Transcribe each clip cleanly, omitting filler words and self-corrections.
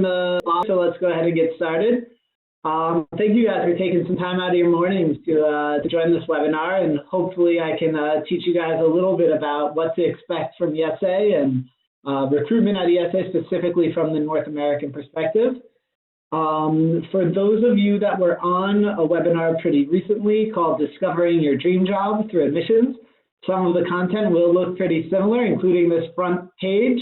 So let's go ahead and get started. Thank you guys for taking some time out of your mornings to join this webinar, and hopefully I can teach you guys a little bit about what to expect from IESE and recruitment at IESE, specifically from the North American perspective. For those of you that were on a webinar pretty recently called Discovering Your Dream Job Through Admissions, some of the content will look pretty similar, including this front page.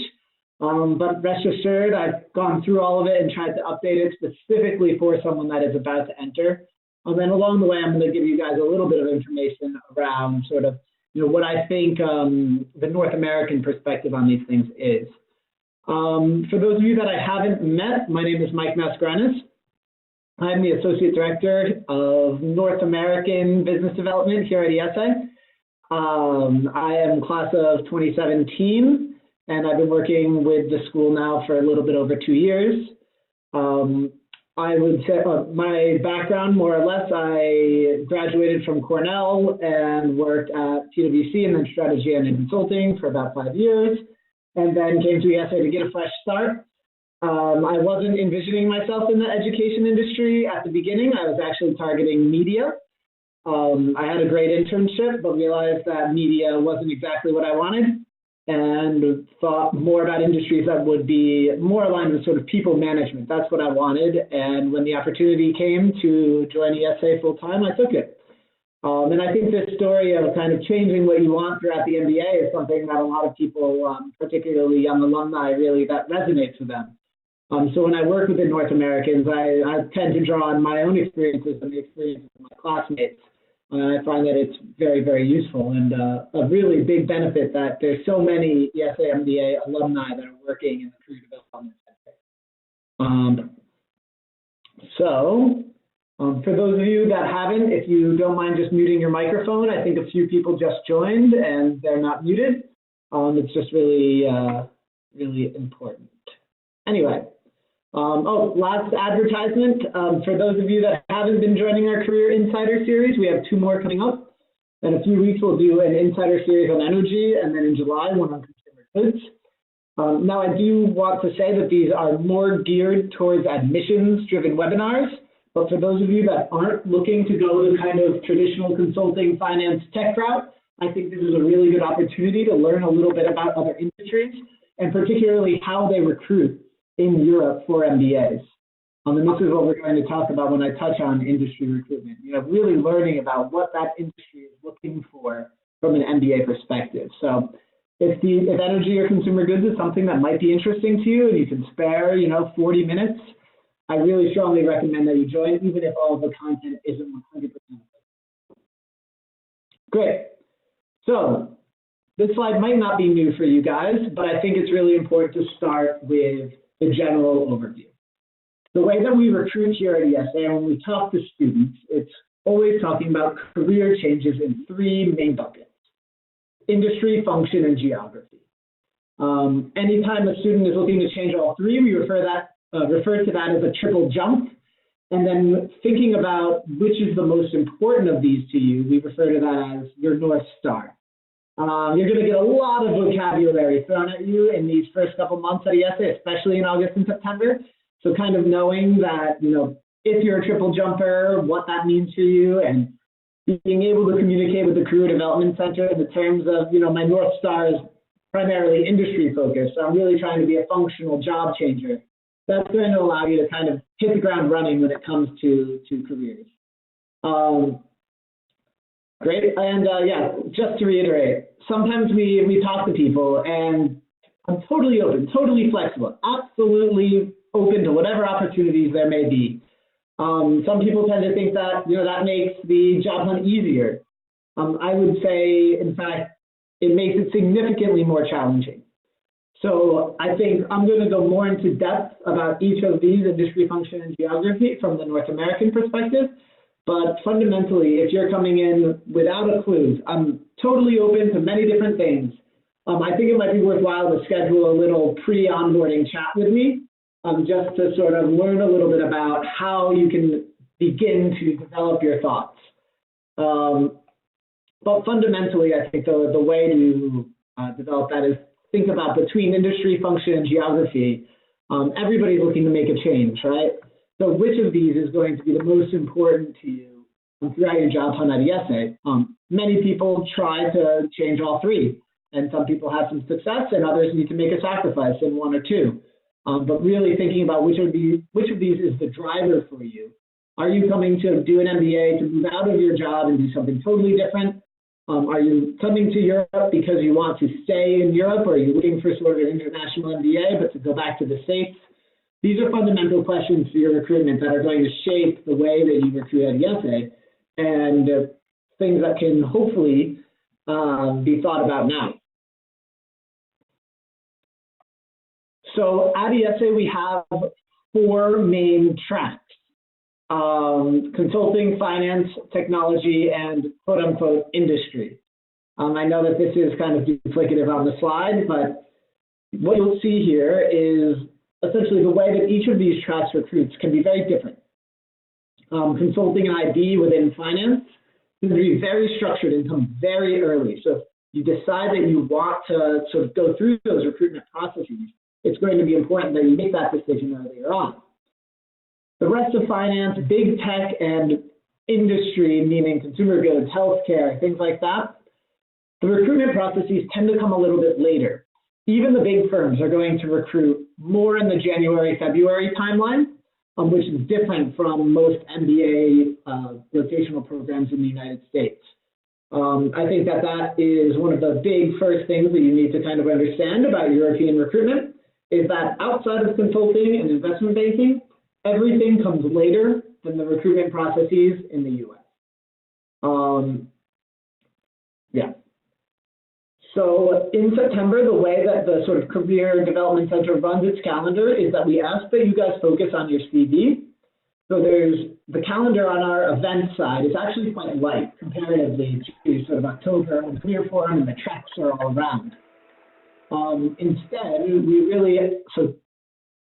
But rest assured, I've gone through all of it and tried to update it specifically for someone that is about to enter. And then along the way, I'm going to give you guys a little bit of information around sort of, what I think the North American perspective on these things is. For those of you that I haven't met, my name is Mike Mascarenas. I'm the Associate Director of North American Business Development here at IESE. I am class of 2017. And I've been working with the school now for a little bit over 2 years. I would say my background, more or less, I graduated from Cornell and worked at PwC and then strategy and consulting for about 5 years, and then came to IESE to get a fresh start. I wasn't envisioning myself in the education industry at the beginning. I was actually targeting media. I had a great internship, but realized that media wasn't exactly what I wanted, and thought more about industries that would be more aligned with sort of people management. That's what I wanted. And when the opportunity came to join IESE full time, I took it. And I think this story of kind of changing what you want throughout the MBA is something that a lot of people, particularly young alumni, really that resonates with them. So when I work with the North Americans, I tend to draw on my own experiences and the experiences of my classmates. I find that it's very, very useful and a really big benefit that there's so many IESE MBA alumni that are working in the career development sector. For those of you that haven't, if you don't mind just muting your microphone, I think a few people just joined and they're not muted. It's just really, really important. Anyway. Last advertisement. For those of you that haven't been joining our Career Insider series, we have 2 more coming up. In a few weeks, we'll do an Insider series on energy, and then in July, one on consumer goods. Now, I do want to say that these are more geared towards admissions-driven webinars, but for those of you that aren't looking to go the kind of traditional consulting, finance, tech route, I think this is a really good opportunity to learn a little bit about other industries, and particularly how they recruit in Europe for MBAs. And this is what we're going to talk about when I touch on industry recruitment. Really learning about what that industry is looking for from an MBA perspective. So if energy or consumer goods is something that might be interesting to you and you can spare, 40 minutes, I really strongly recommend that you join, even if all of the content isn't 100%. Great. So this slide might not be new for you guys, but I think it's really important to start with the general overview. The way that we recruit here at IESE, and when we talk to students, it's always talking about career changes in 3 main buckets: industry, function, and geography. Anytime a student is looking to change all 3, we refer to that as a triple jump. And then thinking about which is the most important of these to you, we refer to that as your North Star. You're going to get a lot of vocabulary thrown at you in these first couple months at IESE, especially in August and September. So kind of knowing that, if you're a triple jumper, what that means for you, and being able to communicate with the Career Development Center in the terms of, my North Star is primarily industry focused. So I'm really trying to be a functional job changer. That's going to allow you to kind of hit the ground running when it comes to careers. Great, and just to reiterate, sometimes we talk to people and I'm totally open, totally flexible, absolutely open to whatever opportunities there may be. Some people tend to think that, that makes the job hunt easier. I would say, in fact, it makes it significantly more challenging. So I think I'm going to go more into depth about each of these: industry, function, and geography from the North American perspective. But fundamentally, if you're coming in without a clue, I'm totally open to many different things. I think it might be worthwhile to schedule a little pre-onboarding chat with me, just to sort of learn a little bit about how you can begin to develop your thoughts. But fundamentally, I think the way to develop that is think about between industry, function, and geography. everybody's looking to make a change, right? So which of these is going to be the most important to you throughout your job hunt at IESE? Many people try to change all three, and some people have some success, and others need to make a sacrifice in one or two. But really thinking about which of these is the driver for you. Are you coming to do an MBA to move out of your job and do something totally different? Are you coming to Europe because you want to stay in Europe, or are you looking for sort of an international MBA but to go back to the States? These are fundamental questions for your recruitment that are going to shape the way that you recruit at IESE, and things that can hopefully be thought about now. So at IESE, we have 4 main tracks: consulting, finance, technology, and quote-unquote industry. I know that this is kind of duplicative on the slide, but what you'll see here is essentially the way that each of these tracks recruits can be very different. Consulting and IB within finance is going to be very structured and come very early. So if you decide that you want to sort of go through those recruitment processes, it's going to be important that you make that decision earlier on. The rest of finance, big tech, and industry, meaning consumer goods, healthcare, things like that, the recruitment processes tend to come a little bit later. Even the big firms are going to recruit more in the January, February timeline, which is different from most MBA rotational programs in the United States. I think that that is one of the big first things that you need to kind of understand about European recruitment, is that outside of consulting and investment banking, everything comes later than the recruitment processes in the US. Yeah. So in September, the way that the sort of Career Development Center runs its calendar is that we ask that you guys focus on your CV. So there's the calendar on our event side is actually quite light comparatively to sort of October and Career Forum, and the tracks are all around. Instead,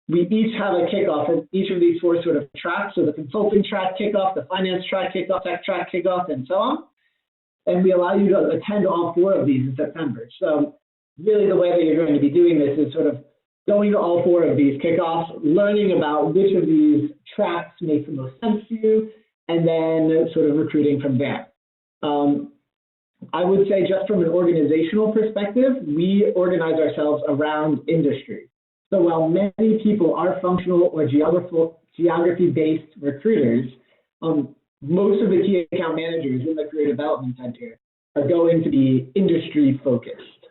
we each have a kickoff for each of these 4 sort of tracks. So the consulting track kickoff, the finance track kickoff, tech track kickoff, and so on. And we allow you to attend all 4 of these in September. So really the way that you're going to be doing this is sort of going to all 4 of these kickoffs, learning about which of these tracks make the most sense to you, and then sort of recruiting from there. I would say just from an organizational perspective, we organize ourselves around industry. So while many people are functional or geography-based recruiters, most of the key account managers in the Career Development Center are going to be industry-focused.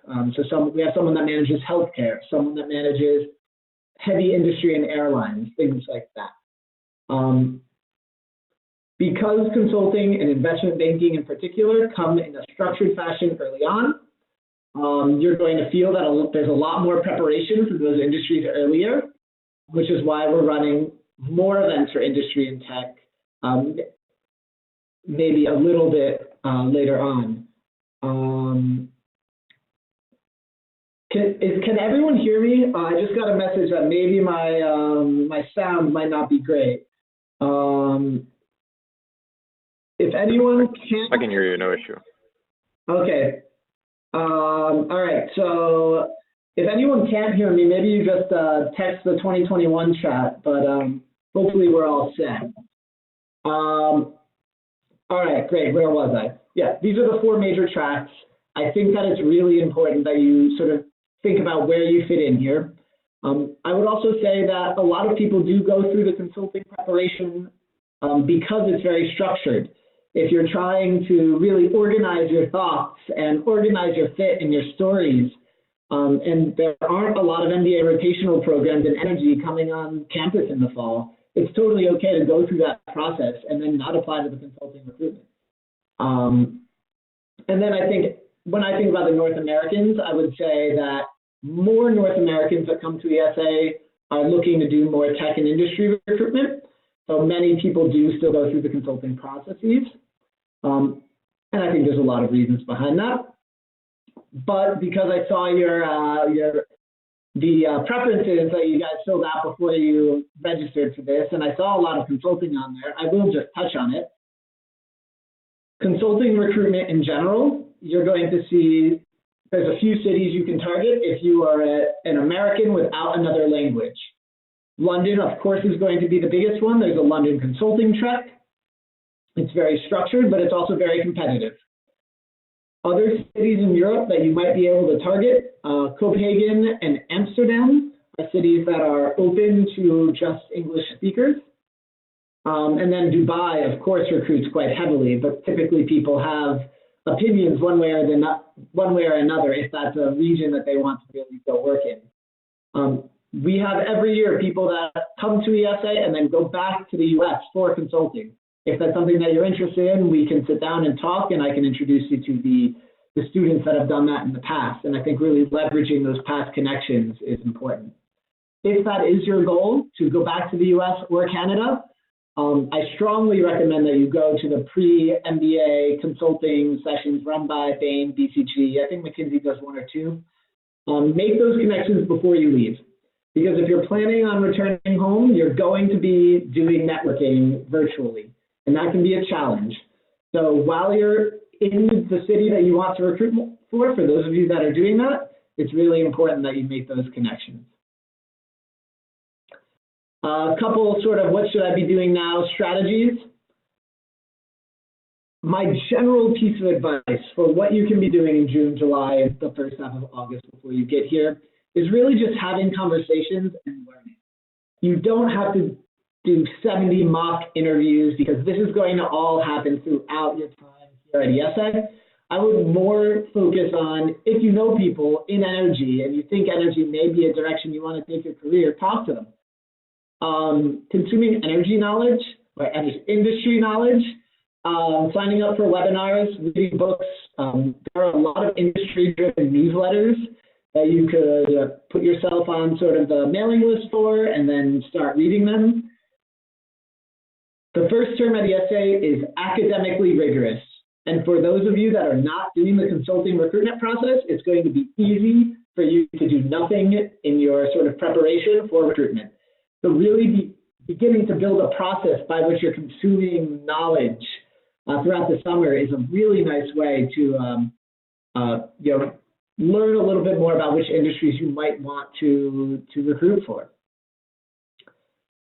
So we have someone that manages healthcare, someone that manages heavy industry and airlines, things like that. Because consulting and investment banking in particular come in a structured fashion early on, you're going to feel that there's a lot more preparation for those industries earlier, which is why we're running more events for industry and tech, maybe a little bit later on. Can everyone hear me? I just got a message that maybe my sound might not be great. If anyone can, I can hear you, no issue. Okay. All right. So if anyone can't hear me, maybe you just text the 2021 chat. But hopefully we're all set. All right. Great. Where was I? Yeah. These are the 4 major tracks. I think that it's really important that you sort of think about where you fit in here. I would also say that a lot of people do go through the consulting preparation because it's very structured. If you're trying to really organize your thoughts and organize your fit and your stories, and there aren't a lot of MBA rotational programs in energy coming on campus in the fall, it's totally okay to go through that process and then not apply to the consulting recruitment. And then I think, when I think about the North Americans, I would say that more North Americans that come to IESE are looking to do more tech and industry recruitment. So many people do still go through the consulting processes. And I think there's a lot of reasons behind that. But because I saw the preferences that you guys filled out before you registered for this, and I saw a lot of consulting on there, I will just touch on it. Consulting recruitment in general, you're going to see there's a few cities you can target if you are an American without another language. London, of course, is going to be the biggest one. There's a London consulting track. It's very structured, but it's also very competitive. Other cities in Europe that you might be able to target, Copenhagen and Amsterdam are cities that are open to just English speakers. And then Dubai, of course, recruits quite heavily, but typically people have opinions one way or another if that's a region that they want to really go work in. We have every year people that come to IESE and then go back to the US for consulting. If that's something that you're interested in, we can sit down and talk, and I can introduce you to the students that have done that in the past. And I think really leveraging those past connections is important. If that is your goal, to go back to the US or Canada, I strongly recommend that you go to the pre-MBA consulting sessions run by Bain, BCG. I think McKinsey does one or two. Make those connections before you leave. Because if you're planning on returning home, you're going to be doing networking virtually. And that can be a challenge. So while you're in the city that you want to recruit for those of you that are doing that, it's really important that you make those connections. A couple sort of what should I be doing now strategies. My general piece of advice for what you can be doing in June, July, and the first half of August before you get here is really just having conversations and learning. You don't have to do 70 mock interviews because this is going to all happen throughout your time here at IESE. I would more focus on, if you know people in energy and you think energy may be a direction you want to take your career, talk to them. Consuming energy knowledge or industry knowledge, signing up for webinars, reading books. There are a lot of industry-driven newsletters that you could put yourself on sort of the mailing list for and then start reading them. The first term at IESE is academically rigorous. And for those of you that are not doing the consulting recruitment process, it's going to be easy for you to do nothing in your sort of preparation for recruitment. So really beginning to build a process by which you're consuming knowledge throughout the summer is a really nice way to learn a little bit more about which industries you might want to recruit for.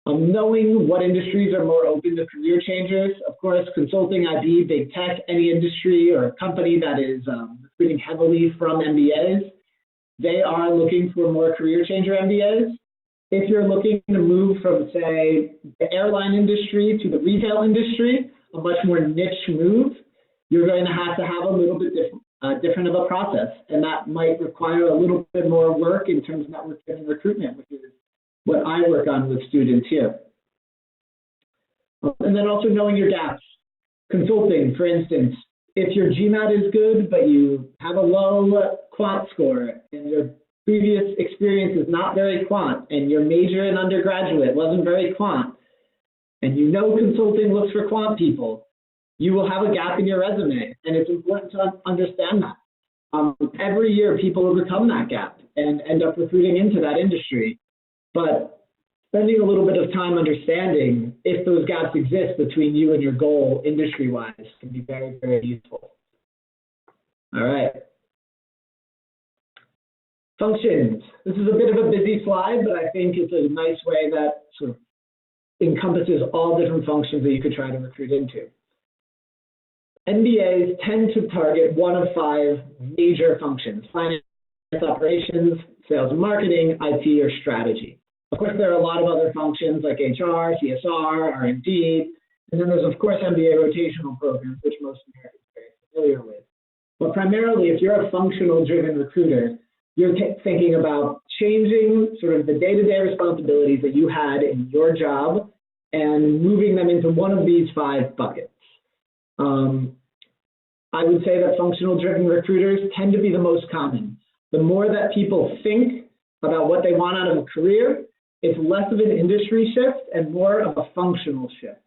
Knowing what industries are more open to career changers. Of course, consulting, IB, big tech, any industry or company that is recruiting heavily from MBAs, they are looking for more career changer MBAs. If you're looking to move from, say, the airline industry to the retail industry, a much more niche move, you're going to have a little bit different of a process. And that might require a little bit more work in terms of networking and recruitment, which is what I work on with students here. And then also knowing your gaps. Consulting, for instance, if your GMAT is good, but you have a low quant score and your previous experience is not very quant and your major in undergraduate wasn't very quant, and you know consulting looks for quant people, you will have a gap in your resume, and it's important to understand that. Every year people overcome that gap and end up recruiting into that industry. But spending a little bit of time understanding if those gaps exist between you and your goal industry-wise can be very, very useful. All right. Functions. This is a bit of a busy slide, but I think it's a nice way that sort of encompasses all different functions that you could try to recruit into. MBAs tend to target one of 5 major functions: finance, operations, sales and marketing, IT, or strategy. Of course, there are a lot of other functions like HR, CSR, R&D, and then there's, of course, MBA rotational programs, which most Americans are very familiar with. But primarily, if you're a functional-driven recruiter, you're thinking about changing sort of the day-to-day responsibilities that you had in your job and moving them into one of these 5 buckets. I would say that functional-driven recruiters tend to be the most common. The more that people think about what they want out of a career, it's less of an industry shift and more of a functional shift.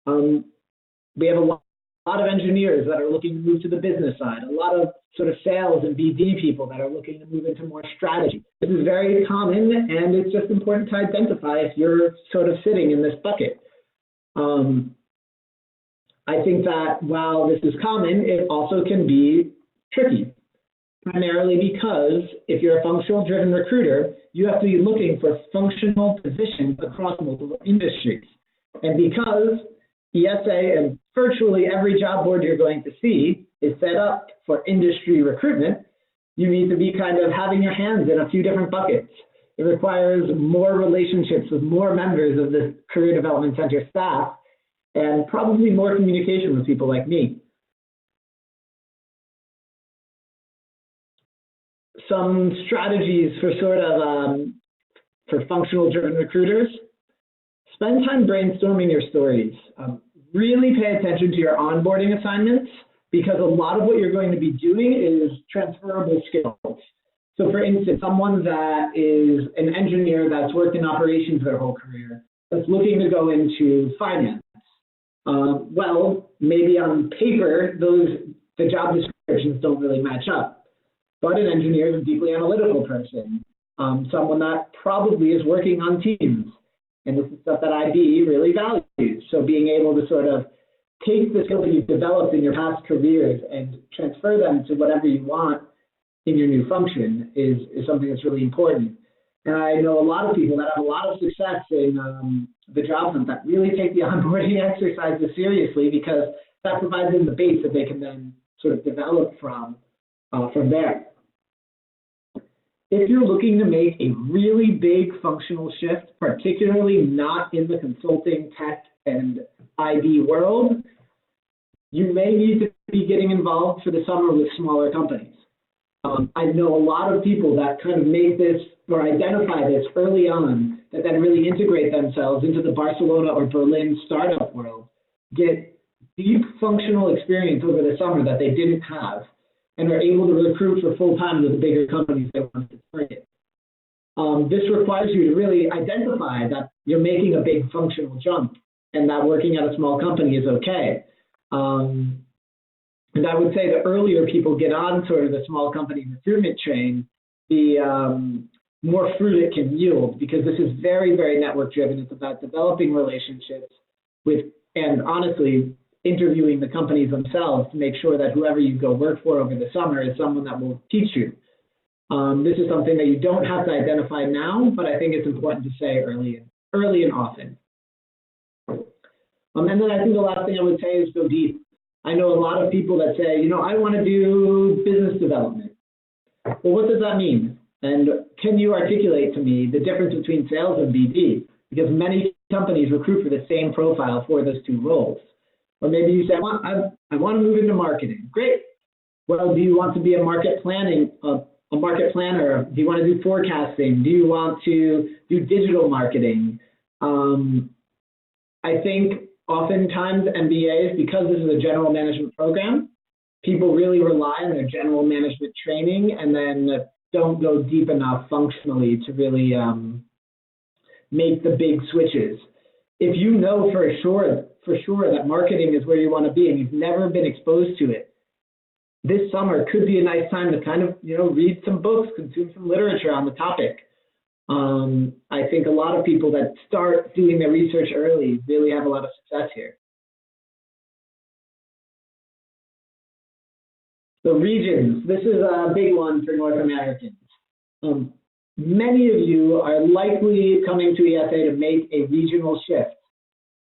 We have a lot of engineers that are looking to move to the business side, a lot of sort of sales and BD people that are looking to move into more strategy. This is very common, and it's just important to identify if you're sort of sitting in this bucket. I think that while this is common, it also can be tricky. primarily because if you're a functional driven recruiter, you have to be looking for functional positions across multiple industries. And because IESE and virtually every job board you're going to see is set up for industry recruitment, you need to be kind of having your hands in a few different buckets. It requires more relationships with more members of the Career Development Center staff and probably more communication with people like me. Some strategies for for functional driven recruiters. Spend time brainstorming your stories. Really pay attention to your onboarding assignments because a lot of what you're going to be doing is transferable skills. So for instance, someone that is an engineer that's worked in operations their whole career, that's looking to go into finance. Well, maybe on paper, the job descriptions don't really match up. But an engineer is a deeply analytical person, someone that probably is working on teams. And this is stuff that IB really values. So being able to sort of take the skills that you've developed in your past careers and transfer them to whatever you want in your new function is something that's really important. And I know a lot of people that have a lot of success in the job hunt that really take the onboarding exercises seriously because that provides them the base that they can then sort of develop from there. If you're looking to make a really big functional shift, particularly not in the consulting, tech, and IB world, you may need to be getting involved for the summer with smaller companies. I know a lot of people that kind of make this or identify this early on, that then really integrate themselves into the Barcelona or Berlin startup world, get deep functional experience over the summer that they didn't have, and are able to recruit for full-time to the bigger companies they want to target. This requires you to really identify that you're making a big functional jump and that working at a small company is okay. And I would say the earlier people get on sort of the small company recruitment train, the more fruit it can yield, because this is very, very network driven. It's about developing relationships with, and honestly, interviewing the companies themselves to make sure that whoever you go work for over the summer is someone that will teach you. This is something that you don't have to identify now, but I think it's important to say early and often. And then I think the last thing I would say is go deep. I know a lot of people that say, you know, I want to do business development. Well, what does that mean? And can you articulate to me the difference between sales and BD? Because many companies recruit for the same profile for those two roles. Or maybe you say, I want to move into marketing. Great. Well, do you want to be a market planner? Do you want to do forecasting? Do you want to do digital marketing? I think oftentimes MBAs, because this is a general management program, people really rely on their general management training and then don't go deep enough functionally to really make the big switches. If you know for sure that marketing is where you want to be and you've never been exposed to it, this summer could be a nice time to kind of, read some books, consume some literature on the topic. I think a lot of people that start doing their research early really have a lot of success here. So regions, this is a big one for North Americans. Many of you are likely coming to IESE to make a regional shift.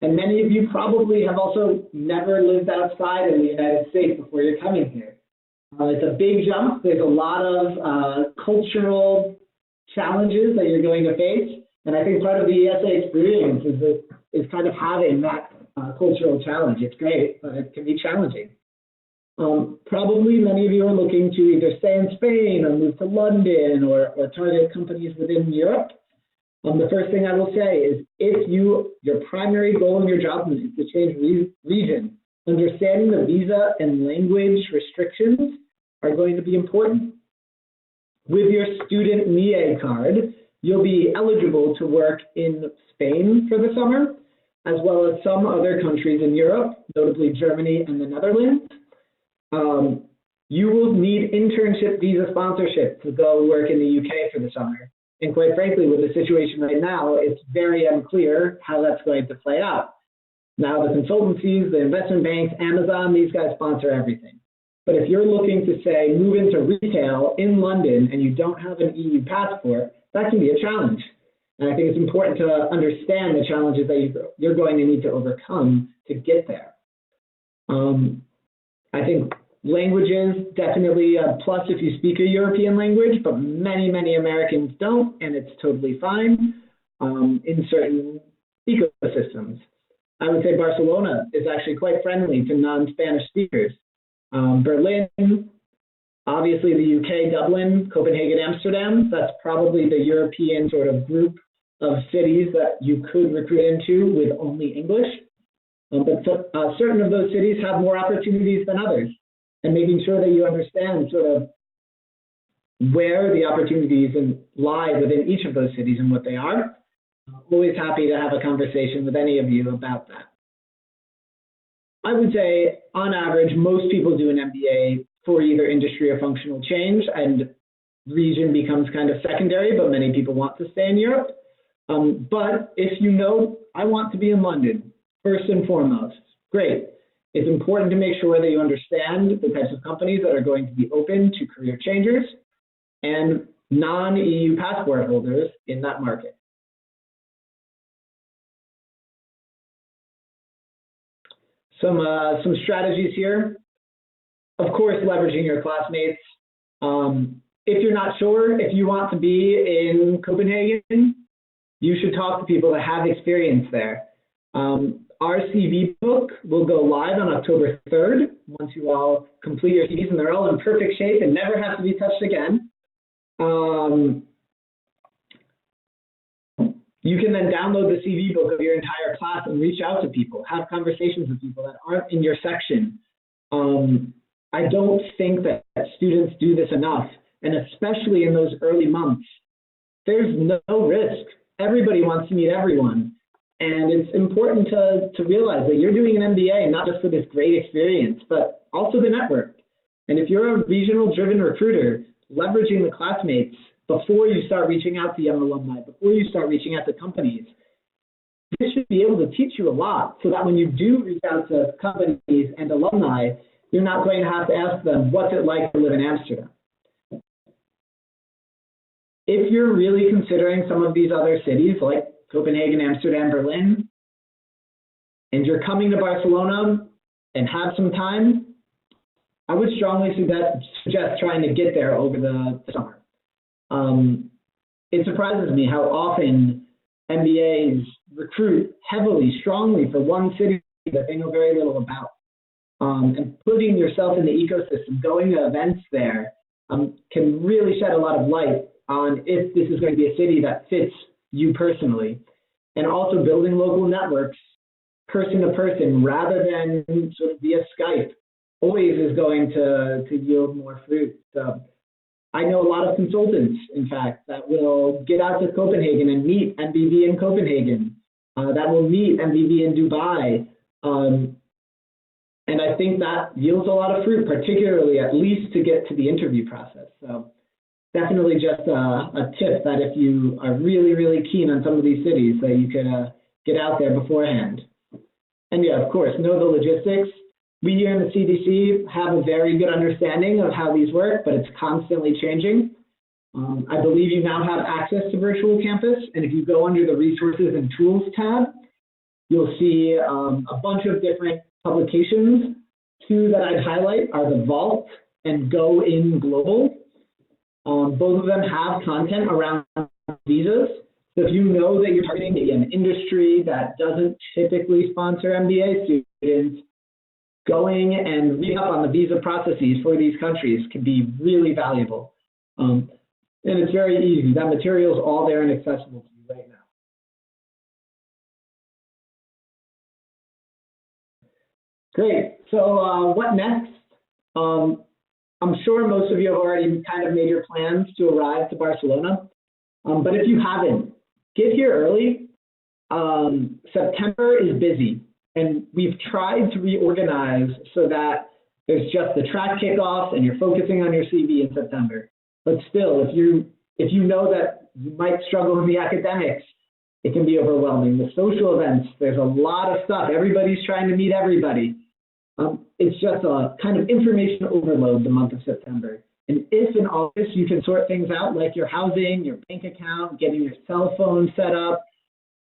And many of you probably have also never lived outside in the United States before you're coming here. It's a big jump. There's a lot of cultural challenges that you're going to face. And I think part of the IESE experience is kind of having that cultural challenge. It's great, but it can be challenging. Probably many of you are looking to either stay in Spain or move to London or target companies within Europe. The first thing I will say is if your primary goal in your job is to change region, understanding the visa and language restrictions are going to be important. With your student MIE card, you'll be eligible to work in Spain for the summer, as well as some other countries in Europe, notably Germany and the Netherlands. You will need internship visa sponsorship to go work in the UK for the summer. And quite frankly, with the situation right now, it's very unclear how that's going to play out. Now, the consultancies, the investment banks, Amazon, these guys sponsor everything. But if you're looking to, say, move into retail in London and you don't have an EU passport, that can be a challenge. And I think it's important to understand the challenges that you're going to need to overcome to get there. I think languages, definitely a plus if you speak a European language, but many, many Americans don't, and it's totally fine in certain ecosystems. I would say Barcelona is actually quite friendly to non-Spanish speakers. Berlin, obviously the UK, Dublin, Copenhagen, Amsterdam, that's probably the European sort of group of cities that you could recruit into with only English. But certain of those cities have more opportunities than others, and making sure that you understand sort of where the opportunities lie within each of those cities and what they are. I'm always happy to have a conversation with any of you about that. I would say, on average, most people do an MBA for either industry or functional change, and region becomes kind of secondary, but many people want to stay in Europe. But if you know, I want to be in London, first and foremost, great. It's important to make sure that you understand the types of companies that are going to be open to career changers and non-EU passport holders in that market. Some strategies here. Of course, leveraging your classmates. If you're not sure if you want to be in Copenhagen, you should talk to people that have experience there. Our CV book will go live on October 3rd, once you all complete your CVs and they're all in perfect shape and never have to be touched again. You can then download the CV book of your entire class and reach out to people, have conversations with people that aren't in your section. I don't think that students do this enough, and especially in those early months. There's no risk. Everybody wants to meet everyone. And it's important to realize that you're doing an MBA not just for this great experience, but also the network. And if you're a regional driven recruiter, leveraging the classmates before you start reaching out to young alumni, before you start reaching out to companies, this should be able to teach you a lot so that when you do reach out to companies and alumni, you're not going to have to ask them, what's it like to live in Amsterdam? If you're really considering some of these other cities like Copenhagen, Amsterdam, Berlin, and you're coming to Barcelona and have some time, I would strongly suggest trying to get there over the summer. It surprises me how often MBAs recruit heavily, strongly for one city that they know very little about. And putting yourself in the ecosystem, going to events there, can really shed a lot of light on if this is going to be a city that fits you personally. And also building local networks, person to person, rather than sort of via Skype, always is going to yield more fruit. So I know a lot of consultants, in fact, that will get out to Copenhagen and meet MBV in Copenhagen, that will meet MBV in Dubai. And I think that yields a lot of fruit, particularly at least to get to the interview process. So definitely just a tip that if you are really, really keen on some of these cities, that you could get out there beforehand. And yeah, of course, know the logistics. We here in the CDC have a very good understanding of how these work, but it's constantly changing. I believe you now have access to Virtual Campus, and if you go under the Resources and Tools tab, you'll see a bunch of different publications. Two that I'd highlight are the Vault and Go In Global. Both of them have content around visas. So if you know that you're targeting maybe an industry that doesn't typically sponsor MBA students, going and reading up on the visa processes for these countries can be really valuable. And it's very easy. That material is all there and accessible to you right now. Great. So what next? I'm sure most of you have already kind of made your plans to arrive to Barcelona. But if you haven't, get here early. September is busy, and we've tried to reorganize so that there's just the track kickoffs and you're focusing on your CV in September. But still, if you know that you might struggle in the academics, it can be overwhelming. The social events, there's a lot of stuff. Everybody's trying to meet everybody. It's just a kind of information overload the month of September. And if in August you can sort things out like your housing, your bank account, getting your cell phone set up,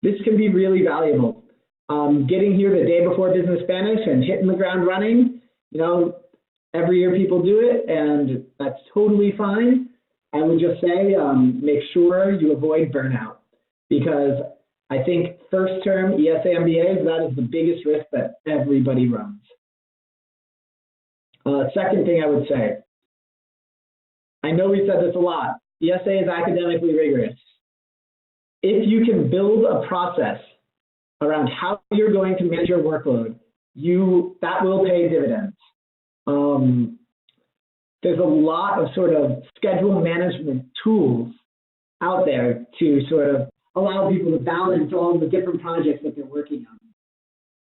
this can be really valuable. Getting here the day before business Spanish and hitting the ground running, every year people do it, and that's totally fine. I would just say make sure you avoid burnout, because I think first term ESE MBAs, that is the biggest risk that everybody runs. Second thing I would say, I know we said this a lot, ESE is academically rigorous. If you can build a process around how you're going to manage your workload, that will pay dividends. There's a lot of sort of schedule management tools out there to sort of allow people to balance all of the different projects that they're working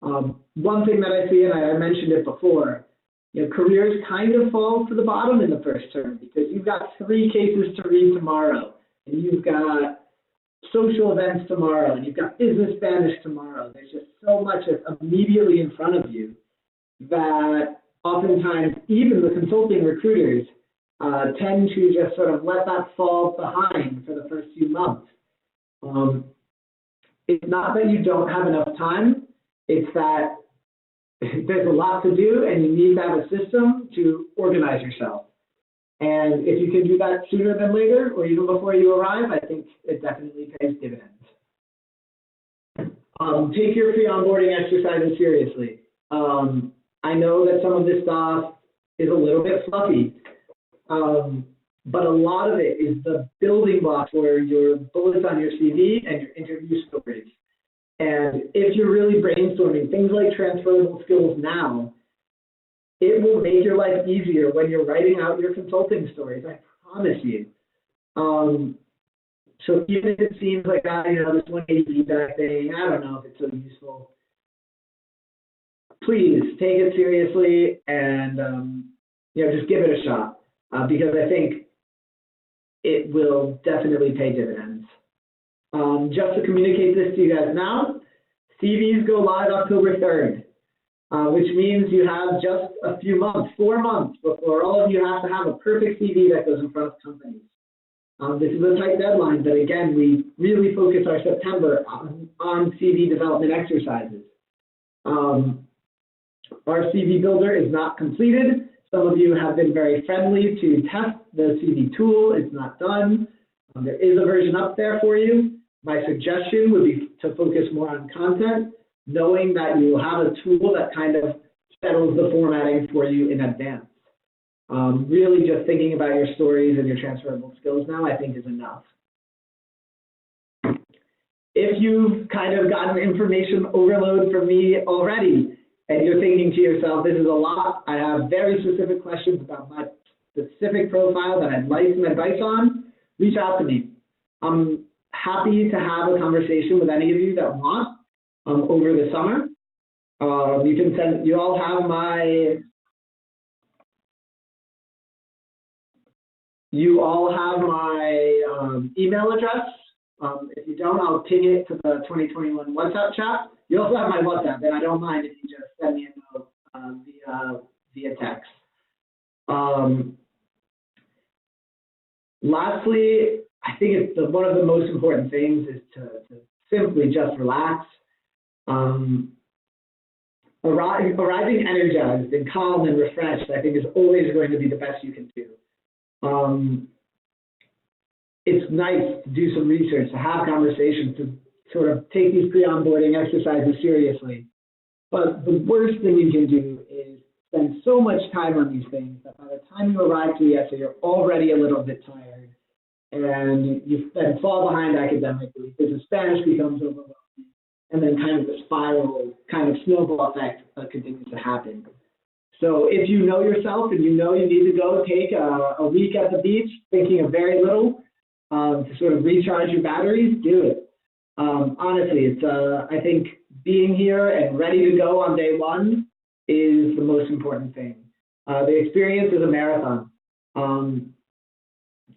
on. One thing that I see, and I mentioned it before, careers kind of fall to the bottom in the first term because you've got 3 cases to read tomorrow, and you've got social events tomorrow, and you've got business Spanish tomorrow. There's just so much that's immediately in front of you that oftentimes even the consulting recruiters tend to just sort of let that fall behind for the first few months. It's not that you don't have enough time, it's that there's a lot to do and you need to have a system to organize yourself. And if you can do that sooner than later, or even before you arrive, I think it definitely pays dividends. Take your pre-onboarding exercises seriously. I know that some of this stuff is a little bit fluffy, but a lot of it is the building blocks for your bullets on your CV and your interview stories. And if you're really brainstorming things like transferable skills now, it will make your life easier when you're writing out your consulting stories, I promise you. So even if it seems like, this 180 feedback thing, I don't know if it's so useful, please take it seriously and just give it a shot because I think it will definitely pay dividends. Just to communicate this to you guys now, CVs go live October 3rd, which means you have just a few months, 4 months, before all of you have to have a perfect CV that goes in front of companies. This is a tight deadline, but again, we really focus our September on CV development exercises. Our CV builder is not completed. Some of you have been very friendly to test the CV tool. It's not done. There is a version up there for you. My suggestion would be to focus more on content, knowing that you will have a tool that kind of settles the formatting for you in advance. Really just thinking about your stories and your transferable skills now, I think is enough. If you've kind of gotten information overload from me already, and you're thinking to yourself, this is a lot, I have very specific questions about my specific profile that I'd like some advice on, reach out to me. I'm happy to have a conversation with any of you that want over the summer. You all have my email address. If you don't, I'll ping it to the 2021 WhatsApp chat. You also have my WhatsApp, and I don't mind if you just send me a note via text. Lastly, I think one of the most important things is to simply just relax. Arriving energized and calm and refreshed, I think, is always going to be the best you can do. It's nice to do some research, to have conversations, to sort of take these pre-onboarding exercises seriously. But the worst thing you can do is spend so much time on these things that by the time you arrive to ESE, you're already a little bit tired and you then fall behind academically because the Spanish becomes overwhelming, and then kind of the spiral, kind of snowball effect continues to happen. So if you know yourself and you know you need to go take a week at the beach thinking of very little to sort of recharge your batteries, do it. Honestly, I think being here and ready to go on day one is the most important thing. The experience is a marathon.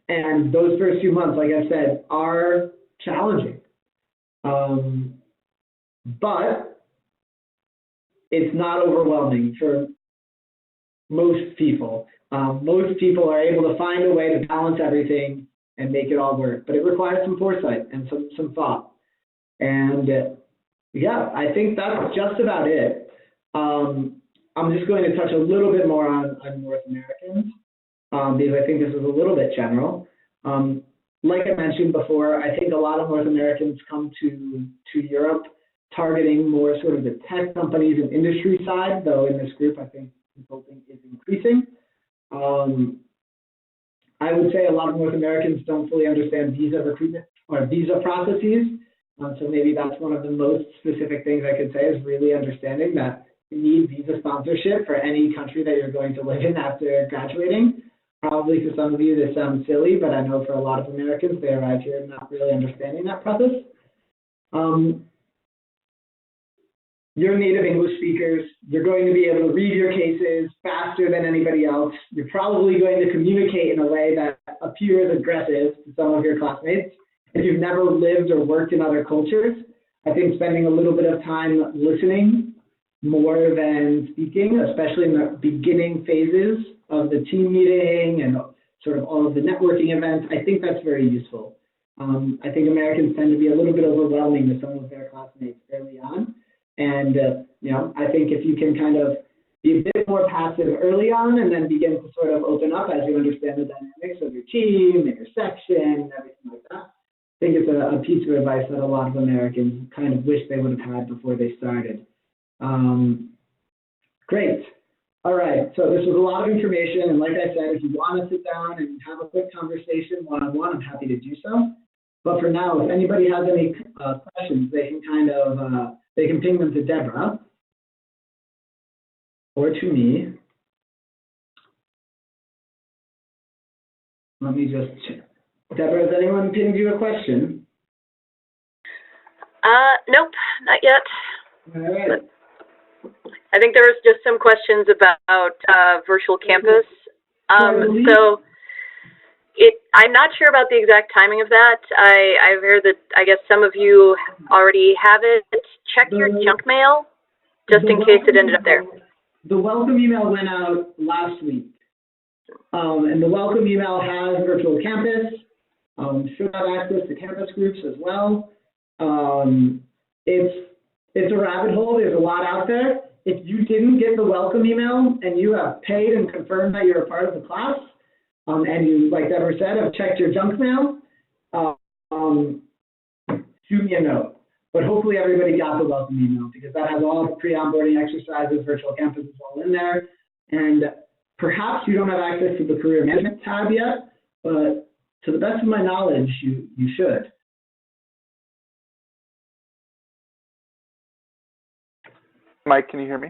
And those first few months, like I said, are challenging. But it's not overwhelming for most people. Most people are able to find a way to balance everything and make it all work, but it requires some foresight and some thought. And yeah, I think that's just about it. I'm just going to touch a little bit more on North Americans because I think this is a little bit general. Like I mentioned before, I think a lot of North Americans come to Europe targeting more sort of the tech companies and industry side, though in this group I think consulting is increasing. I would say a lot of North Americans don't fully understand visa recruitment or visa processes. So maybe that's one of the most specific things I could say is really understanding that you need visa sponsorship for any country that you're going to live in after graduating. Probably for some of you this sounds silly, but I know for a lot of Americans, they arrive here not really understanding that process. You're native English speakers. You're going to be able to read your cases faster than anybody else. You're probably going to communicate in a way that appears aggressive to some of your classmates. If you've never lived or worked in other cultures, I think spending a little bit of time listening more than speaking, especially in the beginning phases of the team meeting and sort of all of the networking events, I think that's very useful. I think Americans tend to be a little bit overwhelming to some of their classmates early on. And, you know, I think if you can kind of be a bit more passive early on and then begin to sort of open up as you understand the dynamics of your team and your section and everything like that, I think it's a piece of advice that a lot of Americans kind of wish they would have had before they started. Great. All right, so this was a lot of information, and like I said, if you want to sit down and have a quick conversation one-on-one, I'm happy to do so. But for now, if anybody has any questions, they can kind of they can ping them to Deborah or to me. Let me just check. Deborah, has anyone pinged you a question? Nope, not yet. All right. I think there was just some questions about virtual campus. So I'm not sure about the exact timing of that. I've heard that I guess some of you already have it. Check your junk mail just in case it ended up there. The welcome email went out last week. And the welcome email has virtual campus. Should have access to campus groups as well. It's a rabbit hole. There's a lot out there. If you didn't get the welcome email and you have paid and confirmed that you're a part of the class, and you, like Deborah said, have checked your junk mail, shoot me a note. But hopefully everybody got the welcome email because that has all the pre-onboarding exercises, virtual campus is all in there. And perhaps you don't have access to the career management tab yet, but to the best of my knowledge, you should. Mike, can you hear me?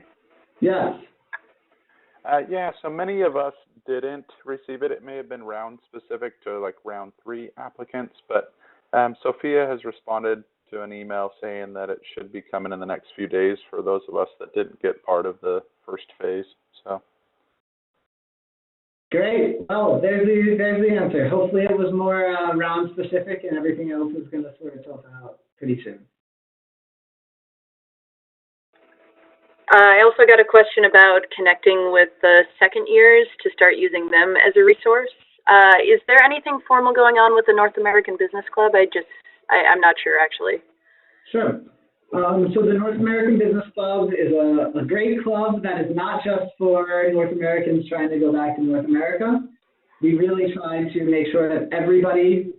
Yes. Yeah, so many of us didn't receive it. It may have been round specific to like round 3 applicants, but Sophia has responded to an email saying that it should be coming in the next few days for those of us that didn't get part of the first phase. So. Great. Well, there's the answer. Hopefully it was more round specific and everything else is going to sort itself out pretty soon. I also got a question about connecting with the second years to start using them as a resource. Is there anything formal going on with the North American Business Club? I'm not sure actually. Sure. So the North American Business Club is a great club that is not just for North Americans trying to go back to North America. We really try to make sure that everybody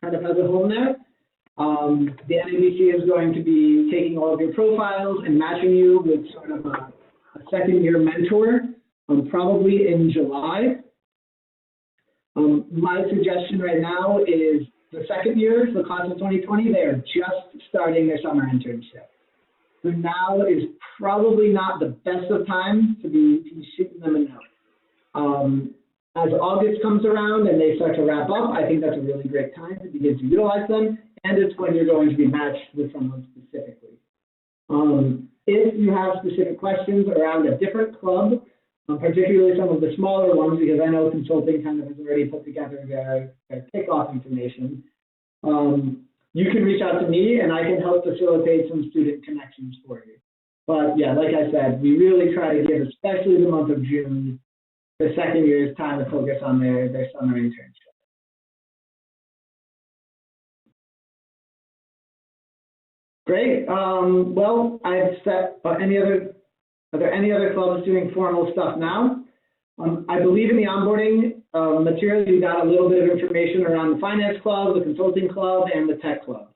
kind of has a home there. The NABC is going to be taking all of your profiles and matching you with sort of a second year mentor, probably in July. My suggestion right now is the second years, the class of 2020, they are just starting their summer internship. So now is probably not the best of times to be shooting them a note. As August comes around and they start to wrap up, I think that's a really great time to begin to utilize them, and it's when you're going to be matched with someone specifically. If you have specific questions around a different club, particularly some of the smaller ones, because I know consulting kind of has already put together their kickoff information, you can reach out to me and I can help facilitate some student connections for you. But yeah, like I said, we really try to give, especially the month of June, the second year's time to focus on their summer internship. Great. Well, I've set are there any other clubs doing formal stuff now? I believe in the onboarding material, you got a little bit of information around the finance club, the consulting club, and the tech club.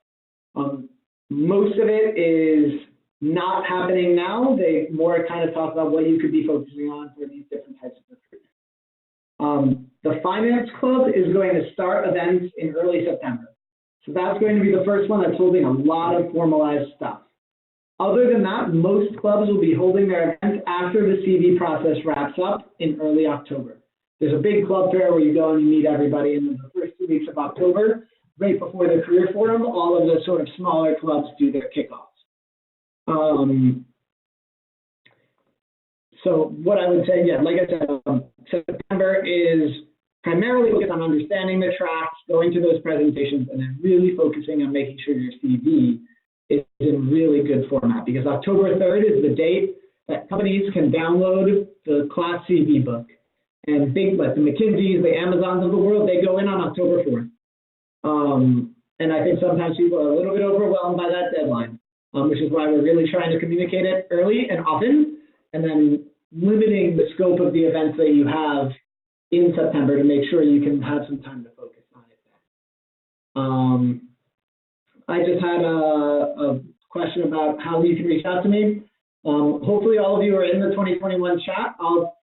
Most of it is not happening now. They more kind of talk about what you could be focusing on for these different types of recruitment. The finance club is going to start events in early September. So that's going to be the first one that's holding a lot of formalized stuff. Other than that, most clubs will be holding their events after the CV process wraps up in early October. There's a big club fair where you go and you meet everybody, and in the first 2 weeks of October, right before the career forum, all of the sort of smaller clubs do their kickoffs. So what I would say, yeah, like I said, September is primarily focused on understanding the tracks, going to those presentations, and then really focusing on making sure your CV is in really good format, because October 3rd is the date that companies can download the class CV book. And big, like the McKinseys, the Amazons of the world, they go in on October 4th. And I think sometimes people are a little bit overwhelmed by that deadline, which is why we're really trying to communicate it early and often, and then limiting the scope of the events that you have in September to make sure you can have some time to focus on it. I just had a question about how you can reach out to me. Hopefully all of you are in the 2021 chat. I'll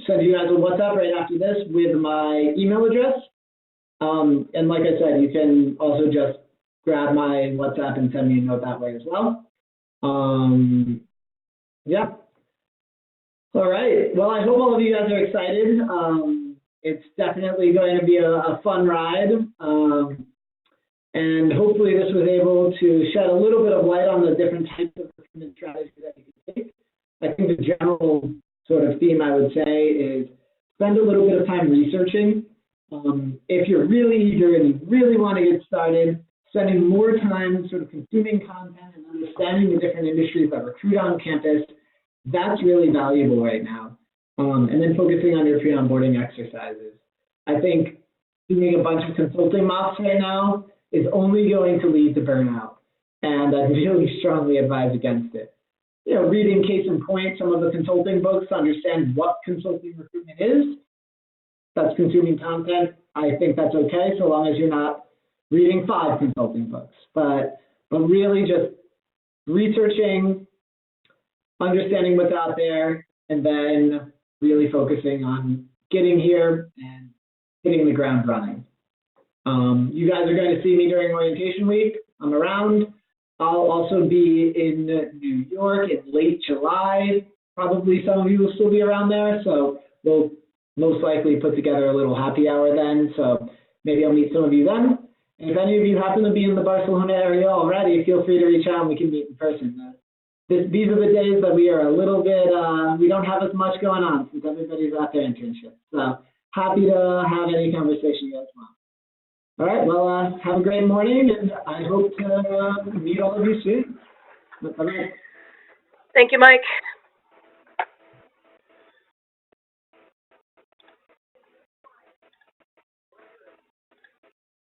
send you guys a WhatsApp right after this with my email address. And like I said, you can also just grab my WhatsApp and send me a note that way as well. Yeah. All right. Well, I hope all of you guys are excited. It's definitely going to be a fun ride. And hopefully this was able to shed a little bit of light on the different types of recruitment strategies that you can take. I think the general sort of theme I would say is spend a little bit of time researching. If you're really eager and you really want to get started, spending more time sort of consuming content and understanding the different industries that recruit on campus, that's really valuable right now. And then focusing on your pre-onboarding exercises. I think doing a bunch of consulting mocks right now is only going to lead to burnout, and I really strongly advise against it. You know, reading case in point, some of the consulting books to understand what consulting recruitment is. That's consuming content. I think that's okay, so long as you're not reading 5 consulting books. But really just researching, understanding what's out there, and then really focusing on getting here and hitting the ground running. You guys are going to see me during orientation week. I'm around. I'll also be in New York in late July. Probably some of you will still be around there, so we'll most likely put together a little happy hour then. So maybe I'll meet some of you then. And if any of you happen to be in the Barcelona area already, feel free to reach out and we can meet in person. These are the days that we are a little bit, we don't have as much going on since everybody's at their internship. So happy to have any conversation you guys want. All right, well, have a great morning, and I hope to meet all of you soon. Bye-bye. Thank you, Mike.